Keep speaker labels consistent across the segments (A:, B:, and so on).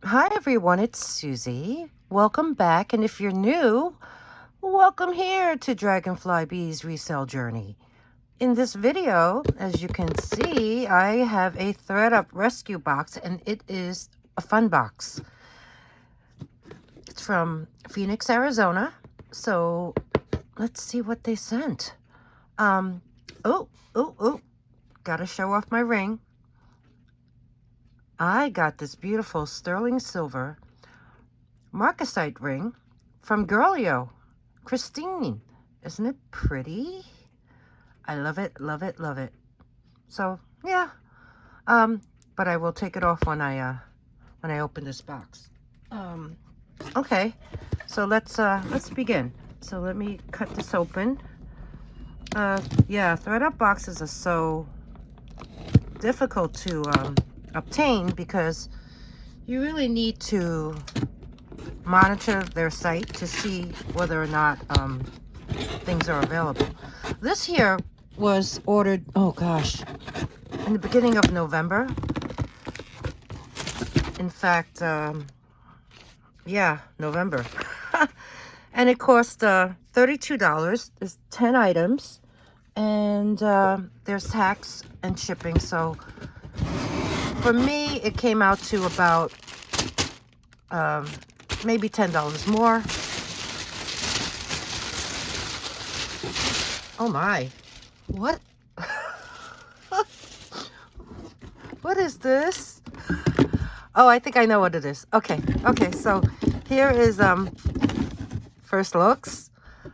A: Hi everyone, it's Susie. Welcome back, and if you're new, welcome here to Dragonfly Bee's resale journey. In this video, as you can see, I have a ThredUP rescue box, and it is a fun box. It's from Phoenix, Arizona. So let's see what they sent. Oh, gotta show off my ring. I got this beautiful sterling silver marcasite ring from Girlio. Christine, isn't it pretty? I love it, love it, love it. So yeah, but I will take it off when I open this box. Okay, so let's begin. So let me cut this open. Yeah, ThredUP boxes are so difficult to obtain because you really need to monitor their site to see whether or not things are available. This here was ordered, oh gosh, in the beginning of November. In fact, yeah, November. And it cost $32. There's 10 items, and there's tax and shipping. So for me, it came out to about maybe $10 more. Oh my, what? What is this? Oh, I think I know what it is. Okay, so here is first looks.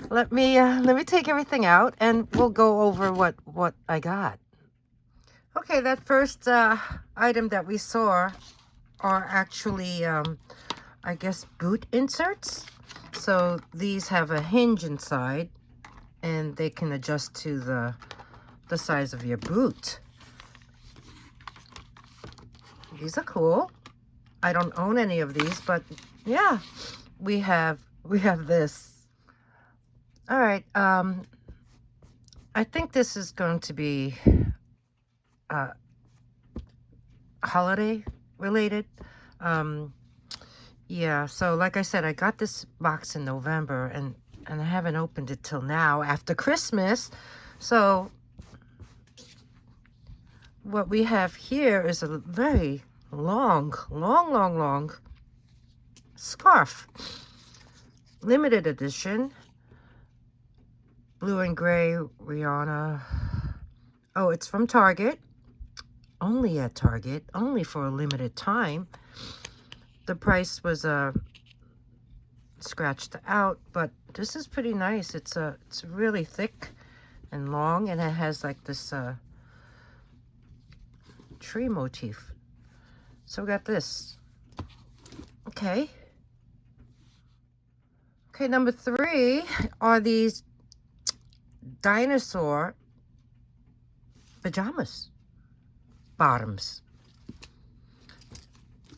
A: Let me take everything out and we'll go over what I got. Okay, that first item that we saw are actually I guess boot inserts. So these have a hinge inside and they can adjust to the size of your boot. These are cool. I don't own any of these, but yeah, we have this. All right, I think this is going to be holiday related. Yeah, so like I said, I got this box in November and I haven't opened it till now after Christmas. So what we have here is a very long scarf. Limited edition. Blue and gray Rihanna. Oh, it's from Target. Only at Target. Only for a limited time. The price was scratched out, but this is pretty nice. It's really thick and long, and it has like this tree motif. So we got this. Okay, number 3 are these dinosaur pajamas bottoms,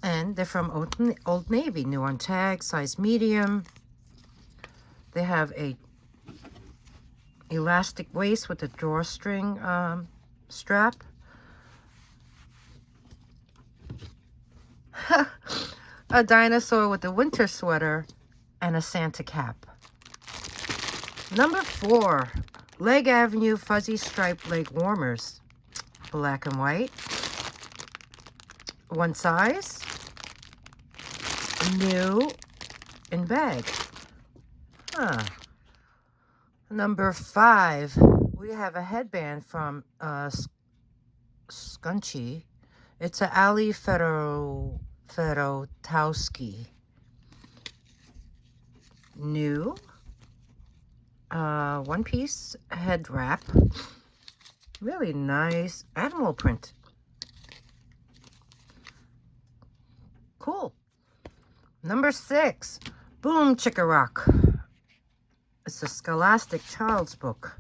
A: and they're from Old Navy, new on tag, size medium. They have a elastic waist with a drawstring strap. A dinosaur with a winter sweater and a Santa cap. Number 4, Leg Avenue fuzzy striped leg warmers, black and white, one size, new in bag. Number 5, we have a headband from SCUNCI. It's a Ali Ferotowski. New. One piece head wrap. Really nice animal print. Cool. Number 6, Boom Chicka Rock. It's a Scholastic child's book,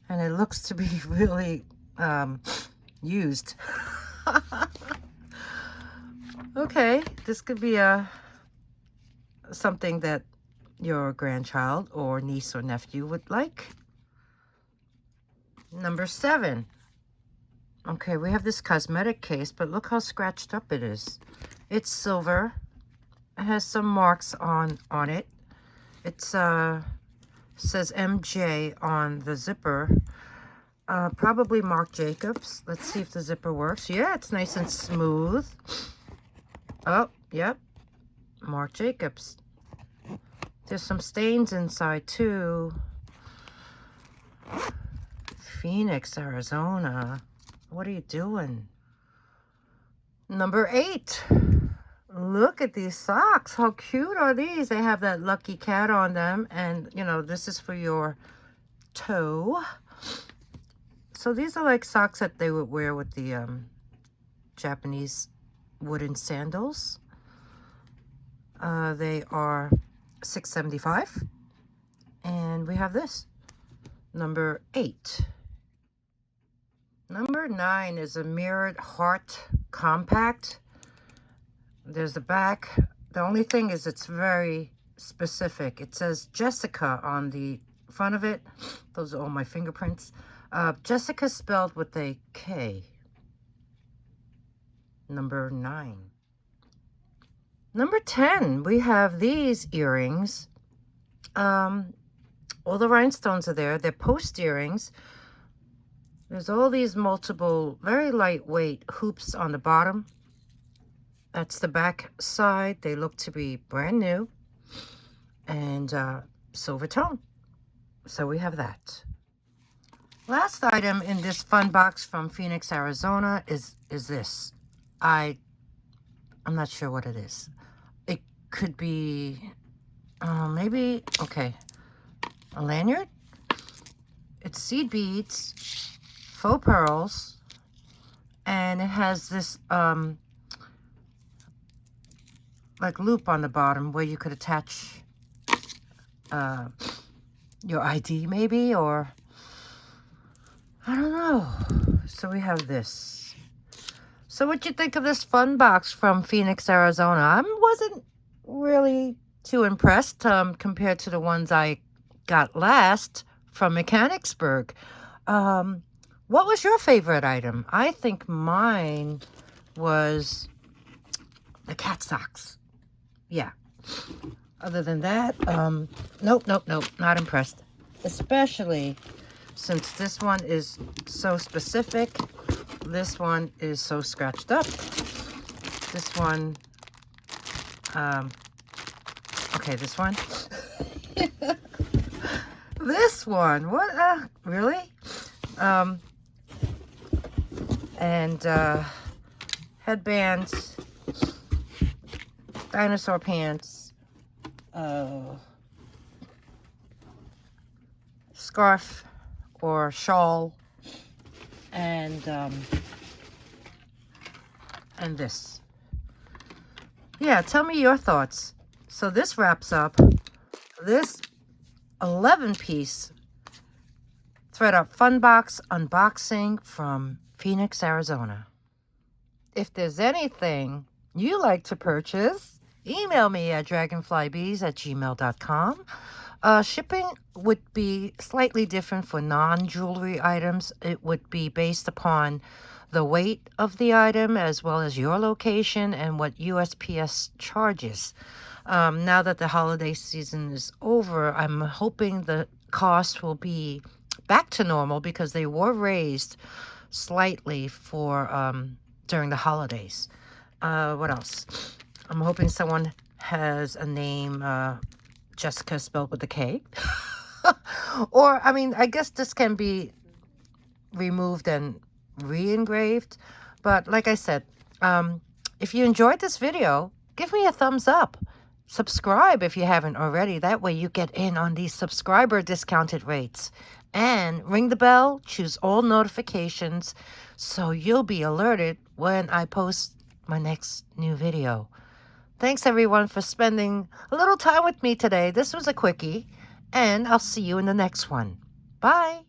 A: and it looks to be really used. Okay, this could be something that your grandchild or niece or nephew would like. Number 7. Okay, we have this cosmetic case, but look how scratched up it is. It's silver, It has some marks on it. It's says MJ on the zipper. Probably Marc Jacobs. Let's see if the zipper works. Yeah, it's nice and smooth. Oh, yep. Marc Jacobs. There's some stains inside too. Phoenix, Arizona. What are you doing? Number 8. Look at these socks. How cute are these? They have that lucky cat on them. And, you know, this is for your toe. So these are like socks that they would wear with the Japanese wooden sandals. They are $6.75. And we have this. Number 8. Number 9 is a mirrored heart compact. There's the back. The only thing is it's very specific. It says Jessica on the front of it. Those are all my fingerprints. Jessica spelled with a K. Number 9. Number 10, we have these earrings. All the rhinestones are there. They're post earrings. There's all these multiple, very lightweight hoops on the bottom. That's the back side. They look to be brand new and silver tone. So we have that. Last item in this fun box from Phoenix, Arizona is this. I'm not sure what it is. It could be maybe, okay, a lanyard. It's seed beads, faux pearls, and it has this like loop on the bottom where you could attach your ID maybe, or I don't know. So we have this. So what'd you think of this fun box from Phoenix, Arizona? I wasn't really too impressed compared to the ones I got last from Mechanicsburg. What was your favorite item? I think mine was the cat socks. Yeah. Other than that, nope, not impressed. Especially since this one is so specific. This one is so scratched up. This one, okay, this one. This one, what, really? And headbands, dinosaur pants, scarf or shawl, and this. Yeah, tell me your thoughts. So this wraps up this 11-piece ThredUP Fun Box unboxing from Phoenix, Arizona. If there's anything you like to purchase, email me at dragonflybees@gmail.com. Shipping would be slightly different for non-jewelry items. It would be based upon the weight of the item as well as your location and what USPS charges. Now that the holiday season is over, I'm hoping the cost will be back to normal because they were raised slightly for during the holidays. What else? I'm hoping someone has a name, Jessica spelled with a K. Or, I mean, I guess this can be removed and re-engraved. But like I said, if you enjoyed this video, give me a thumbs up. Subscribe if you haven't already. That way you get in on these subscriber discounted rates. And ring the bell, choose all notifications, so you'll be alerted when I post my next new video. Thanks everyone for spending a little time with me today. This was a quickie, and I'll see you in the next one. Bye.